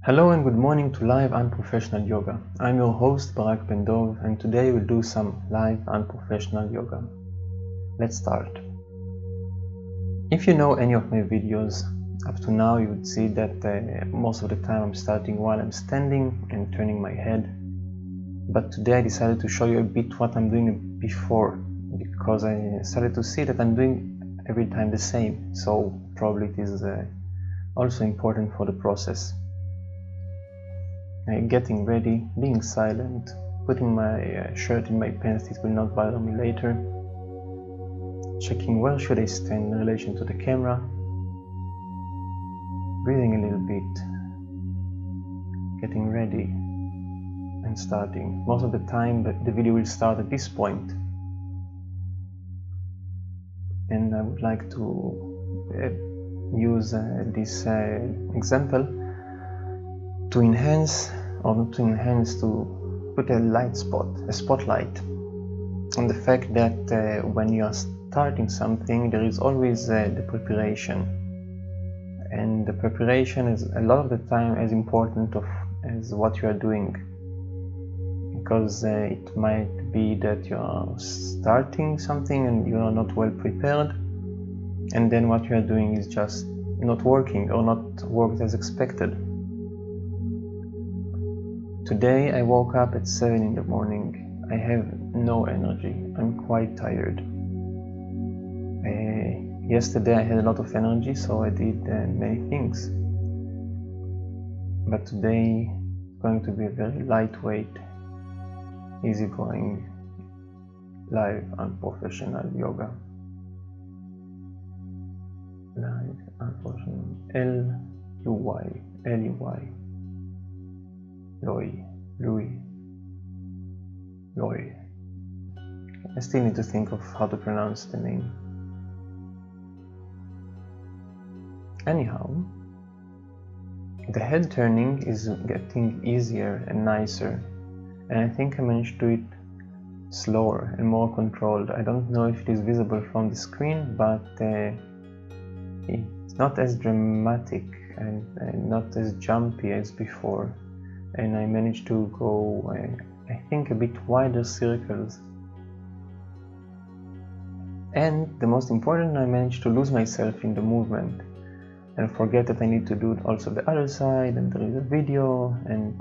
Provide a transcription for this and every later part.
Hello and good morning to live unprofessional yoga. I'm your host Barak Ben-Dov, and today we'll do some live unprofessional yoga. Let's start. If you know any of my videos up to now, you would see that most of the time I'm starting while I'm standing and turning my head. But today I decided to show you a bit what I'm doing before, because I started to see that I'm doing every time the same, so probably it is also important for the process. Getting ready, being silent, putting my shirt in my pants, it will not bother me later. Checking where should I stand in relation to the camera. Breathing a little bit. Getting ready and starting. Most of the time the video will start at this point. And I would like to use this example to enhance, or not to enhance, to put a spotlight on the fact that when you are starting something, there is always the preparation, and the preparation is a lot of the time as important as what you are doing, because it might be that you are starting something and you are not well prepared, and then what you are doing is just not working or not worked as expected. Today I woke up at 7 in the morning. I have no energy. I'm quite tired. Yesterday I had a lot of energy, so I did many things. But today it's going to be a very lightweight, easygoing, live unprofessional yoga. Live unprofessional. L-U-Y. L-U-Y. Loy. I still need to think of how to pronounce the name. Anyhow, the head turning is getting easier and nicer, and I think I managed to do it slower and more controlled. I don't know if it is visible from the screen, but it's not as dramatic and not as jumpy as before. And I managed to go, I think, a bit wider circles. And the most important, I managed to lose myself in the movement and forget that I need to do also the other side, and there is a video, and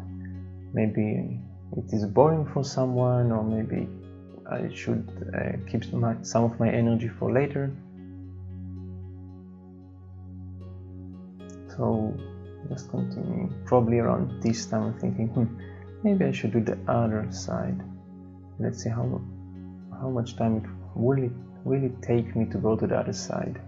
maybe it is boring for someone, or maybe I should keep some of my energy for later. So just continuing. Probably around this time I'm thinking, maybe I should do the other side. Let's see how much time will it take me to go to the other side.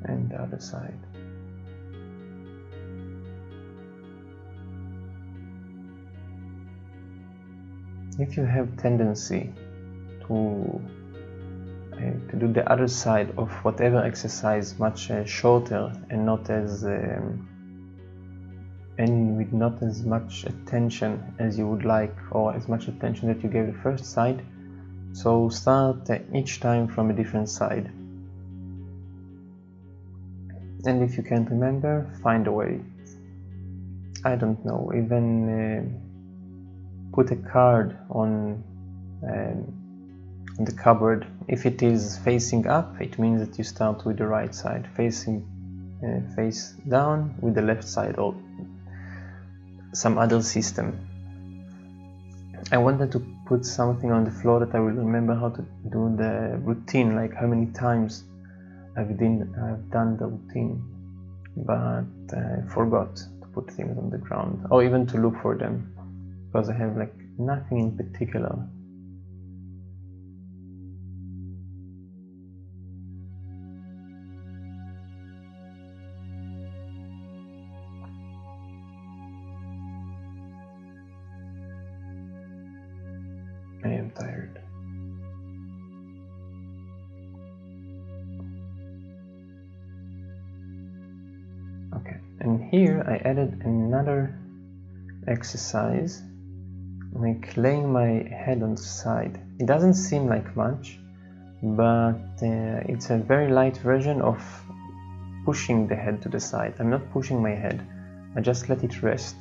And the other side. If you have tendency to do the other side of whatever exercise much shorter and not as and with not as much attention as you would like, or as much attention that you gave the first side, so start each time from a different side. And if you can't remember, find a way. I don't know, even put a card on the cupboard. If it is facing up, it means that you start with the right side. Face down with the left side, or some other system. I wanted to put something on the floor that I will remember how to do the routine, like how many times I've done the routine, but I forgot to put things on the ground, or even to look for them, because I have like nothing in particular. I am tired. Okay, and here I added another exercise, like laying my head on the side. It doesn't seem like much, but it's a very light version of pushing the head to the side. I'm not pushing my head, I just let it rest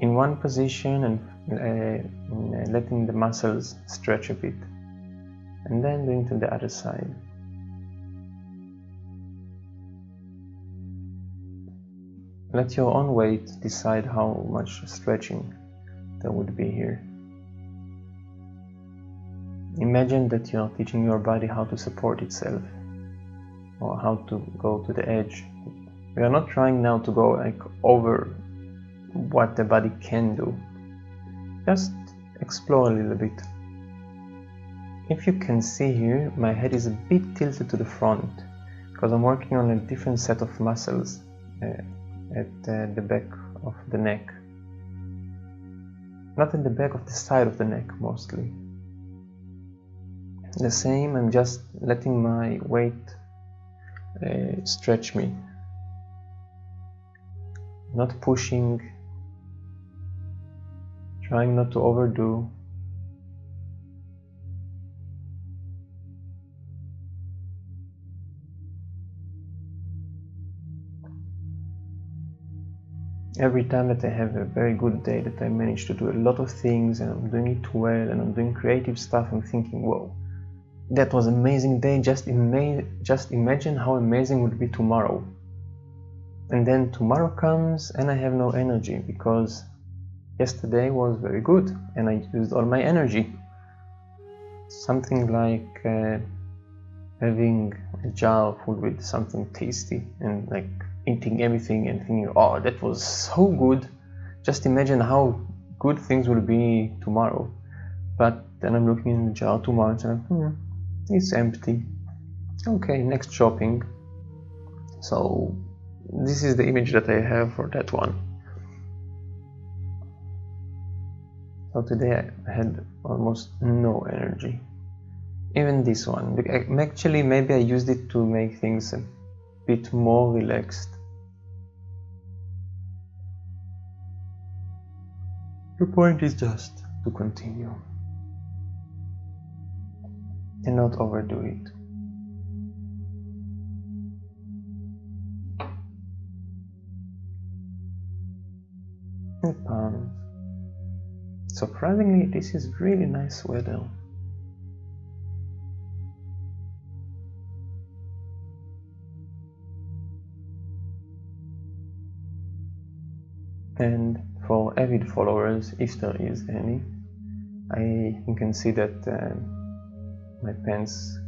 in one position and letting the muscles stretch a bit, and then doing to the other side. Let your own weight decide how much stretching there would be here. Imagine that you're teaching your body how to support itself, or how to go to the edge. We are not trying now to go like over what the body can do. Just explore a little bit. If you can see here, my head is a bit tilted to the front, because I'm working on a different set of muscles at the back of the neck. Not at the back, of the side of the neck mostly. The same, I'm just letting my weight stretch me. Not pushing, trying not to overdo. Every time that I have a very good day, that I manage to do a lot of things and I'm doing it well and I'm doing creative stuff, I'm thinking, whoa, that was an amazing day, just imagine how amazing it would be tomorrow. And then tomorrow comes and I have no energy, because yesterday was very good and I used all my energy. Something like having a jar full with something tasty and like eating everything and thinking, oh, that was so good, just imagine how good things will be tomorrow. But then I'm looking in the jar tomorrow and it's empty. Okay, next shopping. So this is the image that I have for that one. So today I had almost no energy. Even this one. Actually, maybe I used it to make things a bit more relaxed. The point is just to continue and not overdo it. The palms. Surprisingly, this is really nice weather. And for avid followers, if there is any, you can see that my pants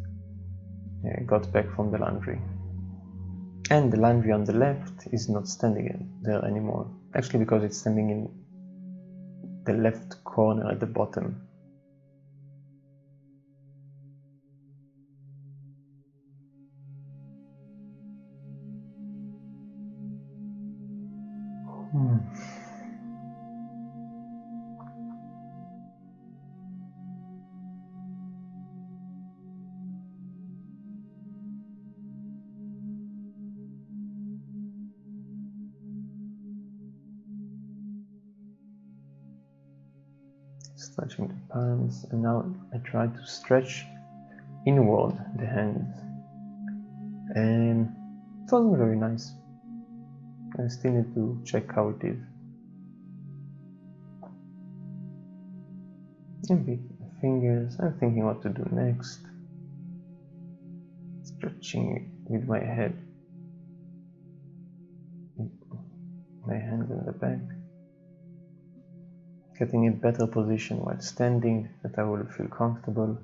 got back from the laundry. And the laundry on the left is not standing there anymore. Actually, because it's standing in the left corner at the bottom. Stretching the palms, and now I try to stretch inward the hands, and it wasn't very nice. I still need to check how it is. And with the fingers, I'm thinking what to do next. Stretching with my head, my hands in the back. Getting in better position while standing, that I will feel comfortable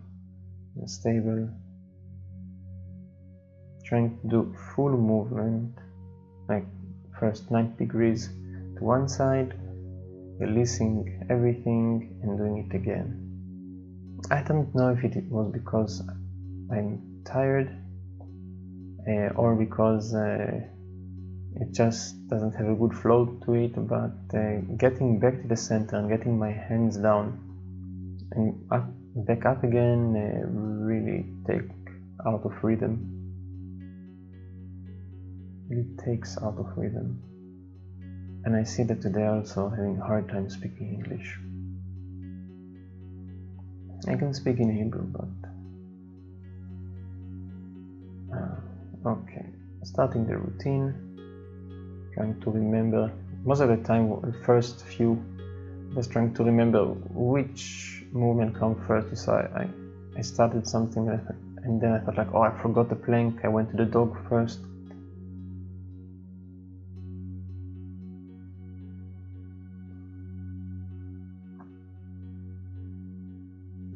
and stable. Trying to do full movement, like first 90 degrees to one side, releasing everything and doing it again. I don't know if it was because I'm tired or because it just doesn't have a good flow to it, but getting back to the center and getting my hands down and back up again really take out of rhythm. really takes out of rhythm. And I see that they're also having a hard time speaking English. I can speak in Hebrew, but okay. Starting the routine, trying to remember. Most of the time, the first few, I was trying to remember which movement comes first. So I started something, and then I thought like, oh, I forgot the plank. I went to the dog first.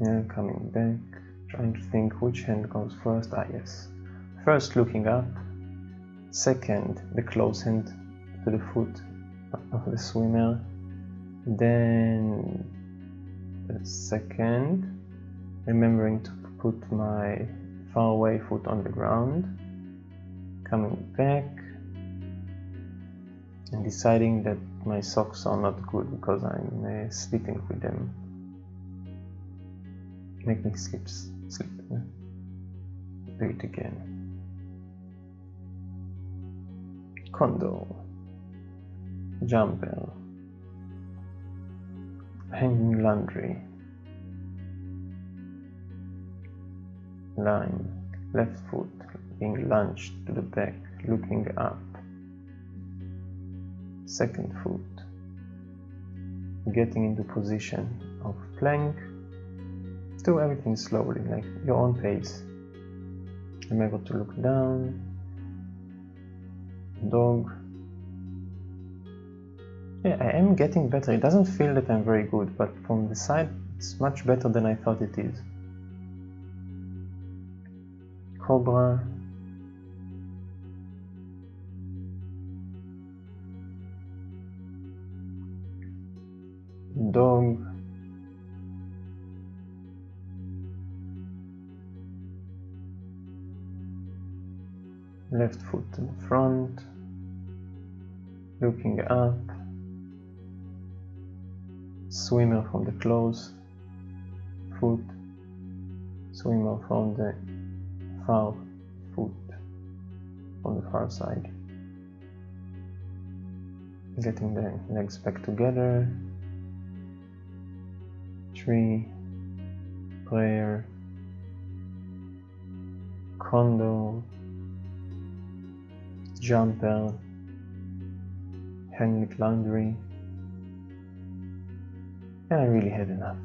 And coming back, trying to think which hand goes first. Yes. First looking up, second the close hand to the foot of the swimmer, then the second remembering to put my far away foot on the ground, coming back and deciding that my socks are not good because I'm sleeping with them, make me sleep. Do it again. Condo, jumper, hanging laundry, line, left foot being lunged to the back, looking up, second foot, getting into position of plank. Do everything slowly, like your own pace. Remember to look down. Dog. Yeah, I am getting better. It doesn't feel that I'm very good, but from the side it's much better than I thought it is. Cobra. Dog. Left foot in front, looking up, swimmer from the close foot, swimmer from the far foot, on the far side, getting the legs back together, tree, prayer, condo, jumper, hanging laundry, and I really had enough.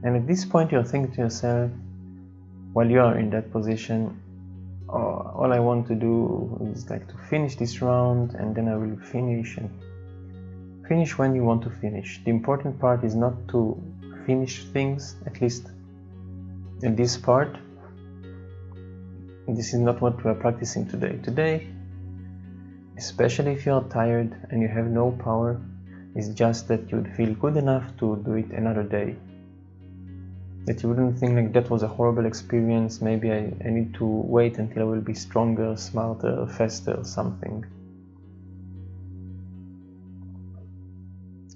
And at this point you're thinking to yourself, while you are in that position, oh, all I want to do is like to finish this round, and then I will finish, and finish when you want to finish. The important part is not to finish things, at least in this part. This is not what we are practicing today. Today, especially if you are tired and you have no power, it's just that you'd feel good enough to do it another day. That you wouldn't think like that was a horrible experience, maybe I need to wait until I will be stronger, smarter, faster, something.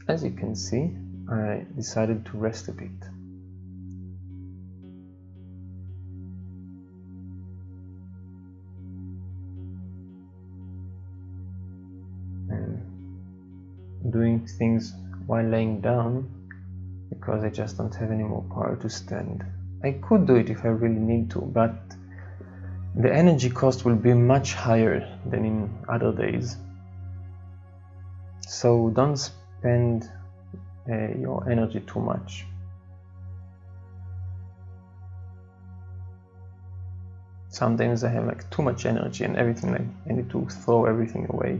As you can see, I decided to rest a bit. Doing things while laying down because I just don't have any more power to stand. I could do it if I really need to, but the energy cost will be much higher than in other days. So don't spend your energy too much. Sometimes I have like too much energy and everything, like I need to throw everything away.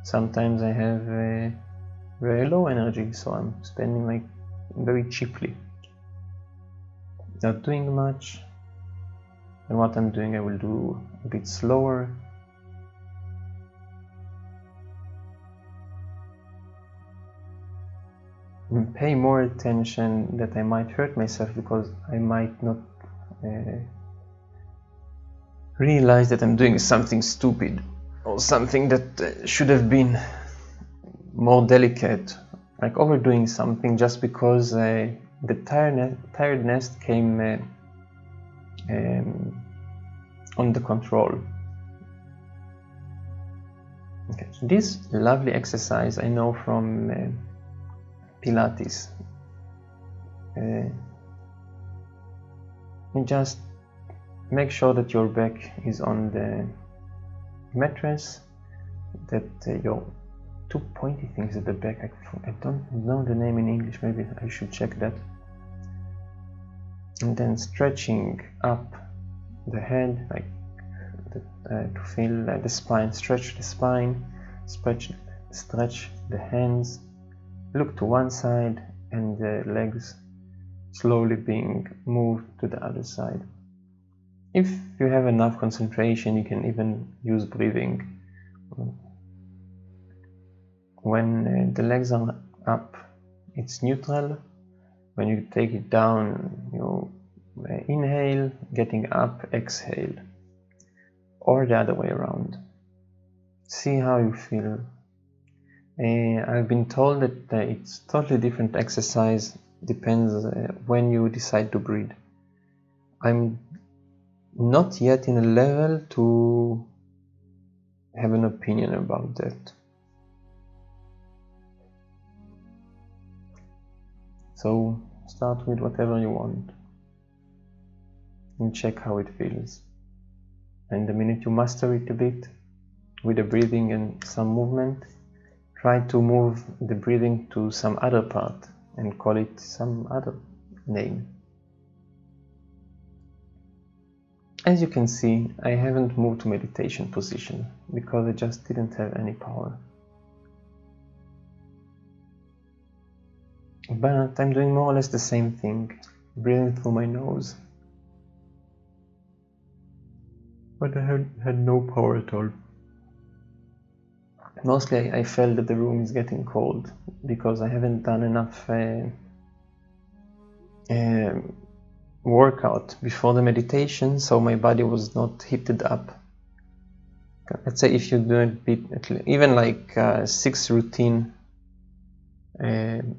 Sometimes I have very low energy, so I'm spending like very cheaply, not doing much. And what I'm doing I will do a bit slower. And pay more attention that I might hurt myself, because I might not realize that I'm doing something stupid or something that should have been more delicate, like overdoing something just because the tiredness came on the control. Okay, this lovely exercise I know from Pilates. You just make sure that your back is on the mattress, that your two pointy things at the back, I don't know the name in English, maybe I should check that. And then stretching up the head, like to feel the spine, stretch the spine, stretch the hands, look to one side, and the legs slowly being moved to the other side. If you have enough concentration, you can even use breathing. When the legs are up, it's neutral. When you take it down, you inhale, getting up, exhale, or the other way around. See how you feel. I've been told that it's totally different exercise, depends when you decide to breathe. I'm not yet in a level to have an opinion about that. So start with whatever you want and check how it feels. And the minute you master it a bit with the breathing and some movement, try to move the breathing to some other part and call it some other name. As you can see, I haven't moved to meditation position because I just didn't have any power. But I'm doing more or less the same thing, breathing through my nose. But I had no power at all. Mostly I felt that the room is getting cold because I haven't done enough workout before the meditation, so my body was not heated up. Let's say if you do it even like 6 routine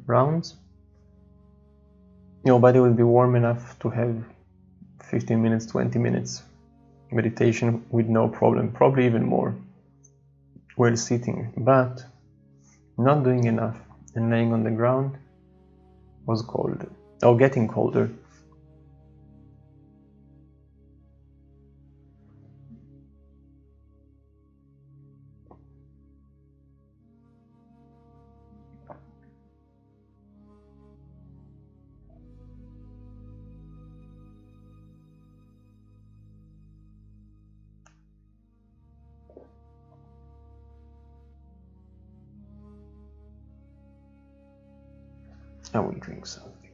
rounds, your body will be warm enough to have 15 minutes, 20 minutes meditation with no problem, probably even more while sitting. But not doing enough and laying on the ground was cold, or getting colder. I will drink something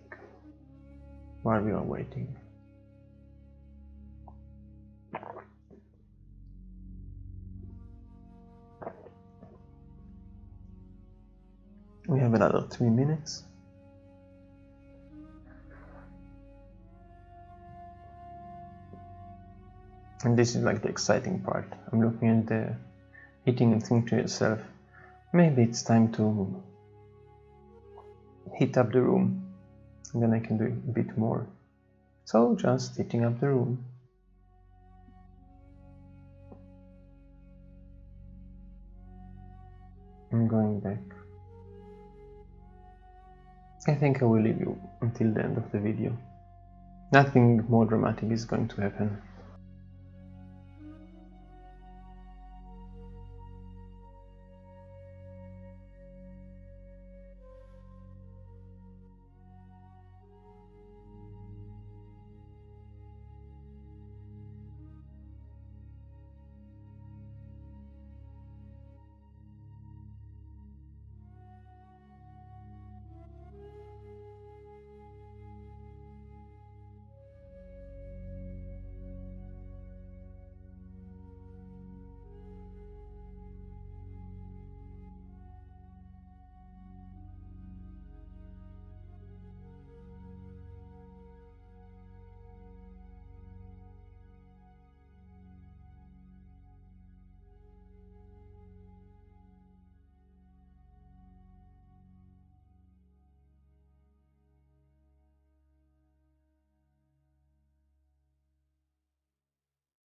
while we are waiting. We have another 3 minutes. And this is like the exciting part. I'm looking at the heating and think to yourself, maybe it's time to heat up the room, and then I can do a bit more. So just heating up the room. I'm going back. I think I will leave you until the end of the video. Nothing more dramatic is going to happen.